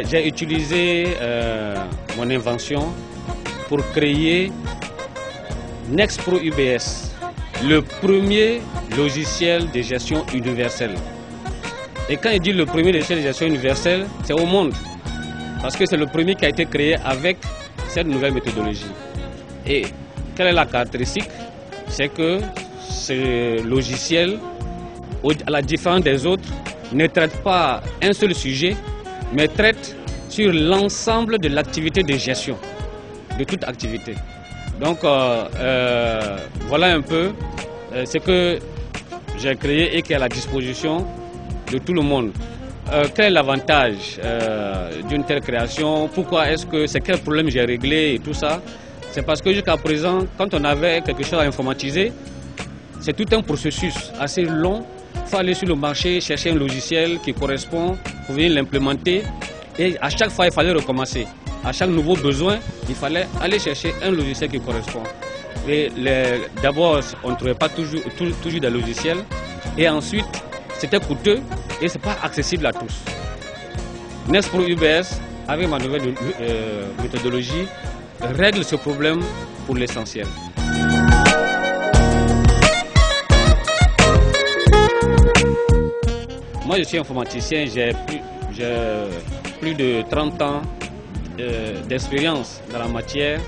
J'ai utilisé mon invention pour créer Nexpro UBS, le premier logiciel de gestion universelle. Et quand il dit le premier logiciel de gestion universelle, c'est au monde. Parce que c'est le premier qui a été créé avec cette nouvelle méthodologie. Et quelle est la caractéristique? C'est que ce logiciel, à la différence des autres, ne traite pas un seul sujet, mais traite sur l'ensemble de l'activité de gestion, de toute activité. Donc voilà un peu ce que j'ai créé et qui est à la disposition de tout le monde. Quel est l'avantage d'une telle création? Pourquoi est-ce que c'est quel problème j'ai réglé et tout ça? C'est parce que jusqu'à présent, quand on avait quelque chose à informatiser, c'est tout un processus assez long. Il faut aller sur le marché, chercher un logiciel qui correspond, pour venir l'implémenter. Et à chaque fois, il fallait recommencer. À chaque nouveau besoin, il fallait aller chercher un logiciel qui correspond. D'abord, on ne trouvait pas toujours des logiciels. Et ensuite, c'était coûteux et ce n'est pas accessible à tous. Nexpro UBS, avec ma nouvelle méthodologie, règle ce problème pour l'essentiel. Moi, je suis informaticien, j'ai plus de 30 ans d'expérience dans la matière.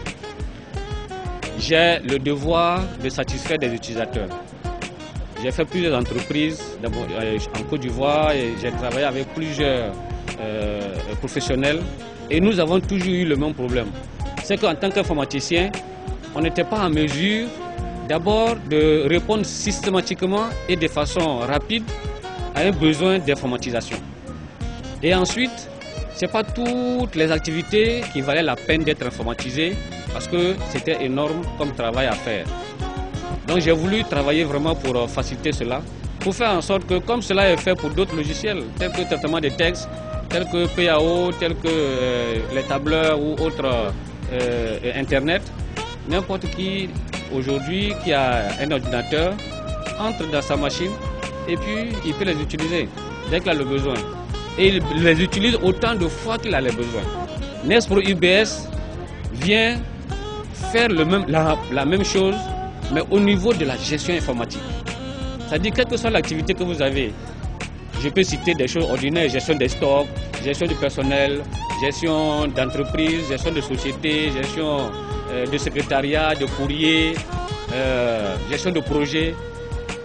J'ai le devoir de satisfaire des utilisateurs. J'ai fait plusieurs entreprises en Côte d'Ivoire et j'ai travaillé avec plusieurs professionnels et nous avons toujours eu le même problème. C'est qu'en tant qu'informaticien, on n'était pas en mesure d'abord de répondre systématiquement et de façon rapide à un besoin d'informatisation. Et ensuite, ce n'est pas toutes les activités qui valaient la peine d'être informatisées parce que c'était énorme comme travail à faire. Donc j'ai voulu travailler vraiment pour faciliter cela, pour faire en sorte que comme cela est fait pour d'autres logiciels, tels que le traitement des textes, tels que PAO, tels que les tableurs ou autres Internet, n'importe qui aujourd'hui qui a un ordinateur entre dans sa machine et puis il peut les utiliser dès qu'il a le besoin. Et il les utilise autant de fois qu'il a les besoins. Nexpro UBS vient faire la même chose, mais au niveau de la gestion informatique. C'est-à-dire, quelle que soit l'activité que vous avez, je peux citer des choses ordinaires, gestion des stocks, gestion du personnel, gestion d'entreprise, gestion de société, gestion de secrétariat, de courrier, gestion de projet.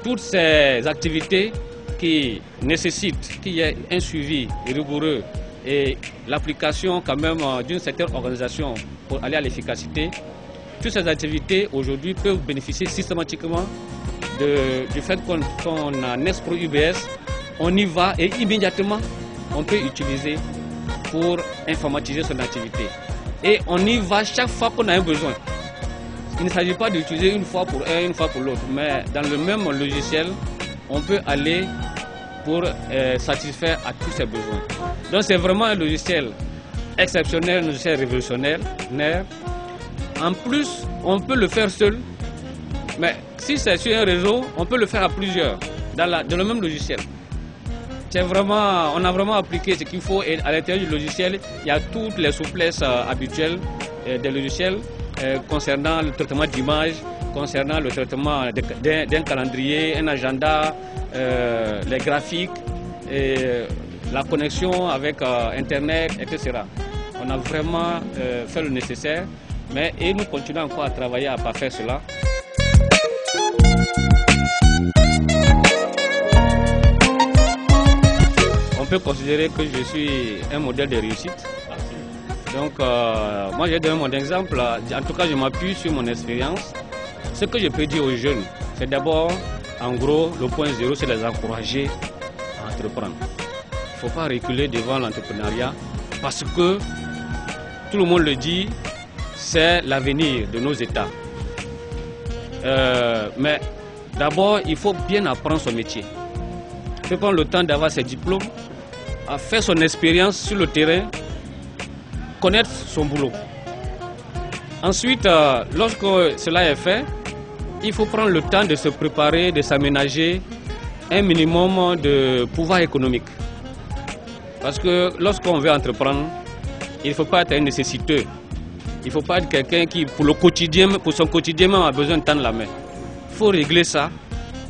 Toutes ces activités qui nécessitent qu'il y ait un suivi rigoureux et l'application quand même d'une certaine organisation pour aller à l'efficacité, toutes ces activités aujourd'hui peuvent bénéficier systématiquement du fait qu'on a Nexpro UBS, on y va et immédiatement on peut utiliser pour informatiser son activité. Et on y va chaque fois qu'on a un besoin. Il ne s'agit pas d'utiliser une fois pour un, une fois pour l'autre, mais dans le même logiciel, on peut aller pour satisfaire à tous ces besoins. Donc c'est vraiment un logiciel exceptionnel, un logiciel révolutionnaire. En plus, on peut le faire seul, mais si c'est sur un réseau, on peut le faire à plusieurs, dans le même logiciel. On a vraiment appliqué ce qu'il faut et à l'intérieur du logiciel, il y a toutes les souplesses habituelles des logiciels concernant le traitement d'images, concernant le traitement d'un calendrier, un agenda, les graphiques, et la connexion avec Internet, etc. On a vraiment fait le nécessaire, et nous continuons encore à travailler à parfaire cela. On peut considérer que je suis un modèle de réussite. Donc, moi j'ai donné mon exemple. En tout cas, je m'appuie sur mon expérience. Ce que je peux dire aux jeunes, c'est d'abord, en gros, le point zéro, c'est les encourager à entreprendre. Il ne faut pas reculer devant l'entrepreneuriat parce que, tout le monde le dit, c'est l'avenir de nos États. Mais d'abord, il faut bien apprendre son métier. Il faut prendre le temps d'avoir ses diplômes, à faire son expérience sur le terrain, connaître son boulot. Ensuite, lorsque cela est fait, il faut prendre le temps de se préparer, de s'aménager un minimum de pouvoir économique. Parce que lorsqu'on veut entreprendre, il ne faut pas être un nécessiteux. Il ne faut pas être quelqu'un qui, pour son quotidien, même, a besoin de tendre la main. Il faut régler ça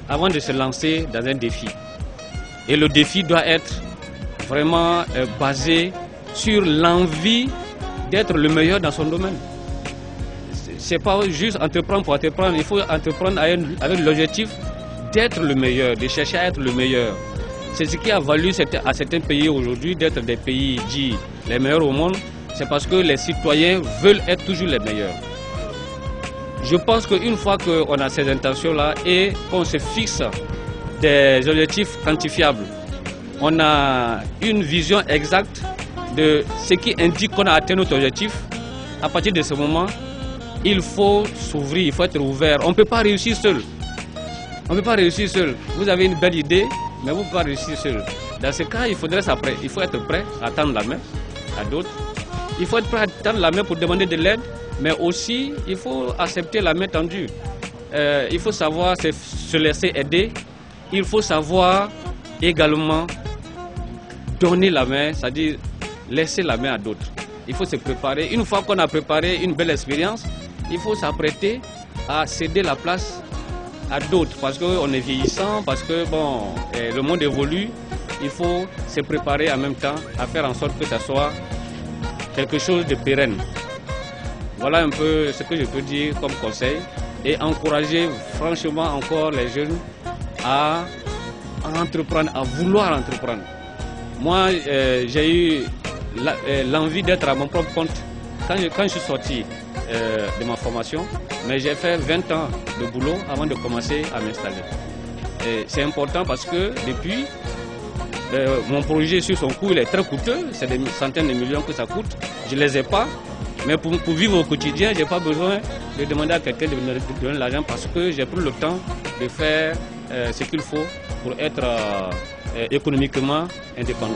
avant de se lancer dans un défi. Et le défi doit être vraiment basé sur l'envie d'être le meilleur dans son domaine. Ce n'est pas juste entreprendre pour entreprendre, il faut entreprendre avec l'objectif d'être le meilleur, de chercher à être le meilleur. C'est ce qui a valu à certains pays aujourd'hui d'être des pays dits les meilleurs au monde. C'est parce que les citoyens veulent être toujours les meilleurs. Je pense qu'une fois qu'on a ces intentions-là et qu'on se fixe des objectifs quantifiables, on a une vision exacte de ce qui indique qu'on a atteint notre objectif. À partir de ce moment, il faut s'ouvrir, il faut être ouvert. On ne peut pas réussir seul. On ne peut pas réussir seul. Vous avez une belle idée, mais vous ne pouvez pas réussir seul. Dans ce cas, il faut être prêt à tendre la main à d'autres. Il faut être prêt à tendre la main pour demander de l'aide, mais aussi il faut accepter la main tendue. Il faut savoir se laisser aider. Il faut savoir également donner la main, c'est-à-dire laisser la main à d'autres. Il faut se préparer. Une fois qu'on a préparé une belle expérience, il faut s'apprêter à céder la place à d'autres parce qu'on est vieillissant, parce que bon, le monde évolue. Il faut se préparer en même temps à faire en sorte que ça soit quelque chose de pérenne. Voilà un peu ce que je peux dire comme conseil et encourager franchement encore les jeunes à entreprendre, à vouloir entreprendre. Moi, j'ai eu l'envie d'être à mon propre compte quand je suis sorti de ma formation, mais j'ai fait 20 ans de boulot avant de commencer à m'installer. C'est important parce que depuis, mon projet sur son coût il est très coûteux, c'est des centaines de millions que ça coûte, je ne les ai pas, mais pour vivre au quotidien, je n'ai pas besoin de demander à quelqu'un de me donner l'argent parce que j'ai pris le temps de faire ce qu'il faut pour être économiquement indépendant.